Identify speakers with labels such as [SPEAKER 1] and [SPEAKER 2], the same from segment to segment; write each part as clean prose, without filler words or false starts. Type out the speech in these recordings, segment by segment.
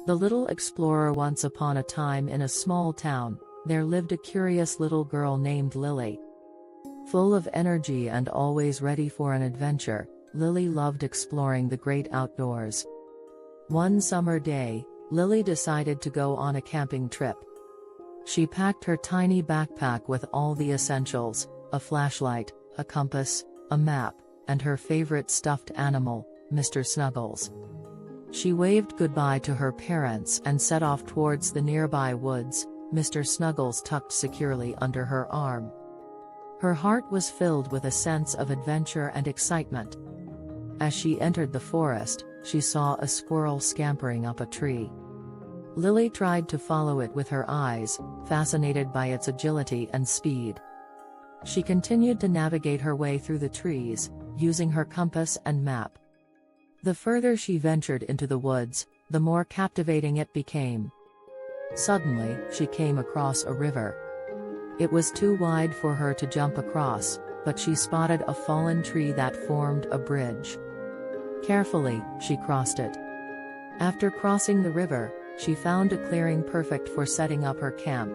[SPEAKER 1] The little explorer. Once upon a time in a small town, there lived a curious little girl named Lily. Full of energy and always ready for an adventure, Lily loved exploring the great outdoors. One summer day, Lily decided to go on a camping trip. She packed her tiny backpack with all the essentials: a flashlight, a compass, a map, and her favorite stuffed animal, Mr. Snuggles. She waved goodbye to her parents and set off towards the nearby woods, Mr. Snuggles tucked securely under her arm. Her heart was filled with a sense of adventure and excitement. As she entered the forest, she saw a squirrel scampering up a tree. Lily tried to follow it with her eyes, fascinated by its agility and speed. She continued to navigate her way through the trees, using her compass and map. The further she ventured into the woods, the more captivating it became. Suddenly, she came across a river. It was too wide for her to jump across, but she spotted a fallen tree that formed a bridge. Carefully, she crossed it. After crossing the river, she found a clearing perfect for setting up her camp.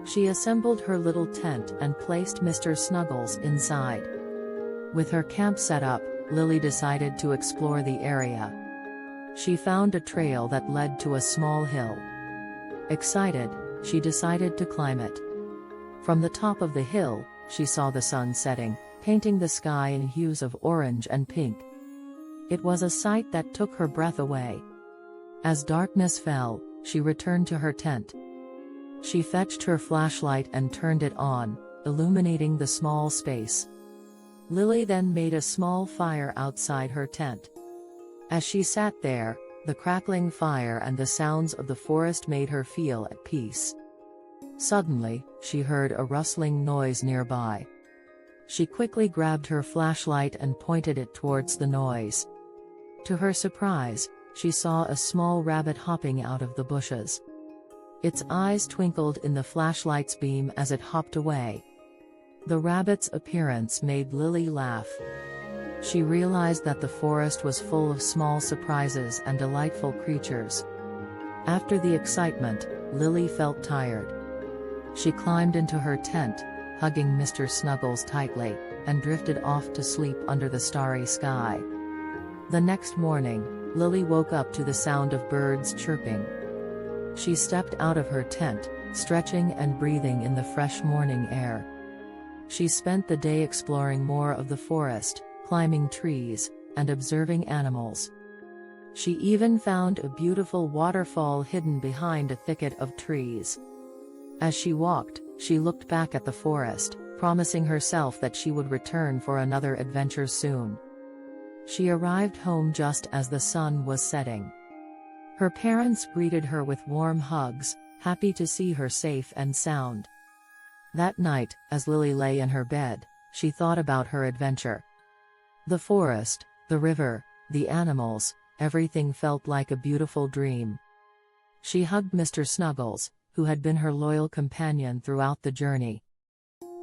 [SPEAKER 1] She assembled her little tent and placed Mr. Snuggles inside. With her camp set up, Lily decided to explore the area. She found a trail that led to a small hill. Excited, she decided to climb it. From the top of the hill, she saw the sun setting, painting the sky in hues of orange and pink. It was a sight that took her breath away. As darkness fell, she returned to her tent. She fetched her flashlight and turned it on, illuminating the small space. Lily then made a small fire outside her tent. As she sat there, the crackling fire and the sounds of the forest made her feel at peace. Suddenly, she heard a rustling noise nearby. She quickly grabbed her flashlight and pointed it towards the noise. To her surprise, she saw a small rabbit hopping out of the bushes. Its eyes twinkled in the flashlight's beam as it hopped away. The rabbit's appearance made Lily laugh. She realized that the forest was full of small surprises and delightful creatures. After the excitement, Lily felt tired. She climbed into her tent, hugging Mr. Snuggles tightly, and drifted off to sleep under the starry sky. The next morning, Lily woke up to the sound of birds chirping. She stepped out of her tent, stretching and breathing in the fresh morning air. She spent the day exploring more of the forest, climbing trees, and observing animals. She even found a beautiful waterfall hidden behind a thicket of trees. As she walked, she looked back at the forest, promising herself that she would return for another adventure soon. She arrived home just as the sun was setting. Her parents greeted her with warm hugs, happy to see her safe and sound. That night, as Lily lay in her bed, she thought about her adventure. The forest, the river, the animals, everything felt like a beautiful dream. She hugged Mr. Snuggles, who had been her loyal companion throughout the journey.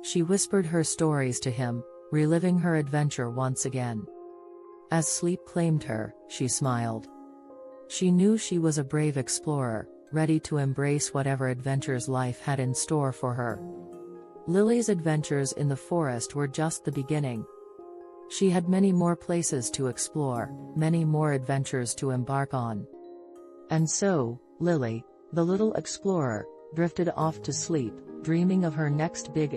[SPEAKER 1] She whispered her stories to him, reliving her adventure once again. As sleep claimed her, she smiled. She knew she was a brave explorer, ready to embrace whatever adventures life had in store for her. Lily's adventures in the forest were just the beginning. She had many more places to explore, many more adventures to embark on. And so, Lily, the little explorer, drifted off to sleep, dreaming of her next big